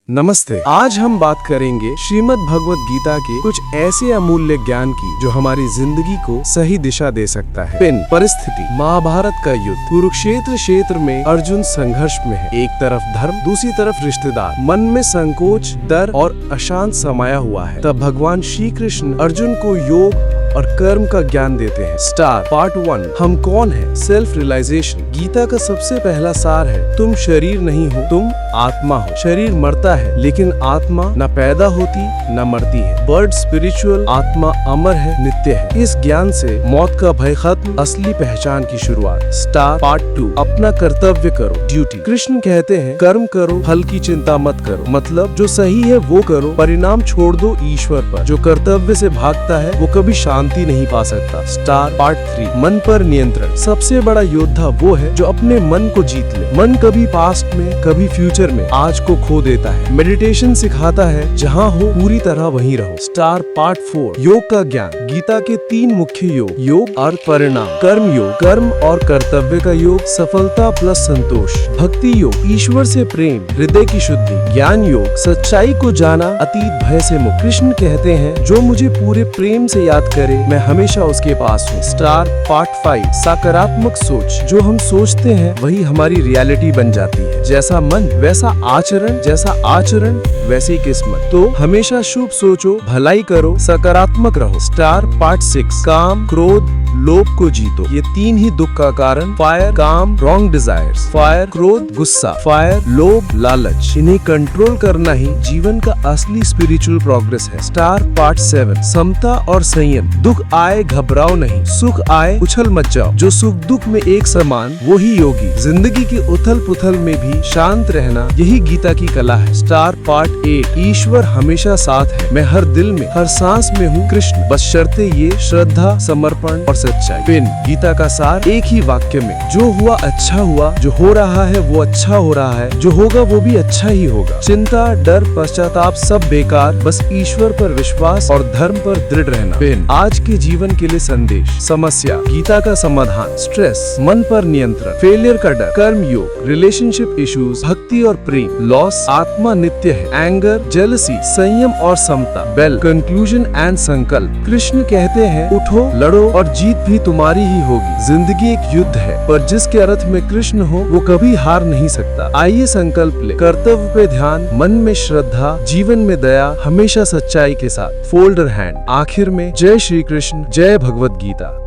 नमस्ते। आज हम बात करेंगे श्रीमद् भगवत गीता के कुछ ऐसे अमूल्य ज्ञान की जो हमारी जिंदगी को सही दिशा दे सकता है। पिन परिस्थिति, महाभारत का युद्ध, कुरुक्षेत्र क्षेत्र में अर्जुन संघर्ष में है। एक तरफ धर्म, दूसरी तरफ रिश्तेदार। मन में संकोच, डर और अशांत समाया हुआ है। तब भगवान श्री कृष्ण अर्जुन को योग और कर्म का ज्ञान देते हैं। स्टार पार्ट 1, हम कौन है? Self realisation. गीता का सबसे पहला सार है, तुम शरीर नहीं हो, तुम आत्मा हो। शरीर मरता है लेकिन आत्मा न पैदा होती न मरती है। बर्ड स्पिरिचुअल, आत्मा अमर है, नित्य है। इस ज्ञान से मौत का भय खत्म, असली पहचान की शुरुआत। स्टार पार्ट 2, अपना कर्तव्य करो, ड्यूटी। कृष्ण कहते हैं कर्म करो, फल की चिंता मत करो। मतलब जो सही है वो करो, परिणाम छोड़ दो ईश्वर पर। जो कर्तव्य से भागता है वो कभी शांति नहीं पा सकता। स्टार पार्ट 3, मन पर नियंत्रण। सबसे बड़ा योद्धा वो है जो अपने मन को जीत ले। मन कभी पास्ट में, कभी फ्यूचर में आज को खो देता है। मेडिटेशन सिखाता है जहाँ हो पूरी तरह वहीं रहो। स्टार पार्ट 4, योग का ज्ञान। गीता के 3 मुख्य योग, योग अर्थ परिणाम, कर्म योग, कर्म और कर्तव्य का योग, सफलता प्लस संतोष, भक्ति योग, ईश्वर से प्रेम, हृदय की शुद्धि, ज्ञान योग, सच्चाई को जाना, अतीत भय से मुक्त। कृष्ण कहते हैं जो मुझे पूरे प्रेम से याद करे मैं हमेशा उसके पास हूँ। स्टार पार्ट 5, सकारात्मक सोच। जो हम सोचते हैं वही हमारी रियलिटी बन जाती है। जैसा मन वैसा आचरण, जैसा आचरण वैसी किस्मत। तो हमेशा शुभ सोचो, भलाई करो, सकारात्मक रहो। स्टार पार्ट 6, काम, क्रोध, लोभ को जीतो। ये 3 ही दुख का कारण। फायर, काम, रॉन्ग डिजायर्स। फायर, क्रोध, गुस्सा। फायर, लोभ, लालच। इन्हें कंट्रोल करना ही जीवन का असली स्पिरिचुअल प्रोग्रेस है। स्टार पार्ट 7, समता और संयम। दुख आए घबराओ नहीं, सुख आए उछल मत जाओ। जो सुख दुख में एक समान वो ही योगी। जिंदगी की उथल पुथल में भी शांत रहना यही गीता की कला है। स्टार पार्ट 8, ईश्वर हमेशा साथ है। मैं हर दिल में, हर सांस में हूँ कृष्ण, बस शर्तें ये श्रद्धा, समर्पण और सच्चाई। पिन गीता का सार एक ही वाक्य में, जो हुआ अच्छा हुआ, जो हो रहा है वो अच्छा हो रहा है, जो होगा वो भी अच्छा ही होगा। चिंता, डर, पश्चाताप सब बेकार, बस ईश्वर पर विश्वास और धर्म पर दृढ़ रहना। पिन आज के जीवन के लिए संदेश। समस्या, गीता का समाधान। स्ट्रेस, मन पर नियंत्रण। फेलियर का डर, कर्म योग, रिलेशनशिप इश्यूज, भक्ति और प्रेम। लॉस, आत्मा नित्य है। एंगर, जेलसी, संयम और समता। बेल, कंक्लूजन एंड संकल्प। कृष्ण कहते हैं उठो, लड़ो और जीत भी तुम्हारी ही होगी। जिंदगी एक युद्ध है पर जिसके अर्थ में कृष्ण हो वो कभी हार नहीं सकता। आइए संकल्प ले, कर्तव्य पे ध्यान, मन में श्रद्धा, जीवन में दया, हमेशा सच्चाई के साथ। Folder hand. आखिर में जय श्री कृष्ण, जय भगवत गीता।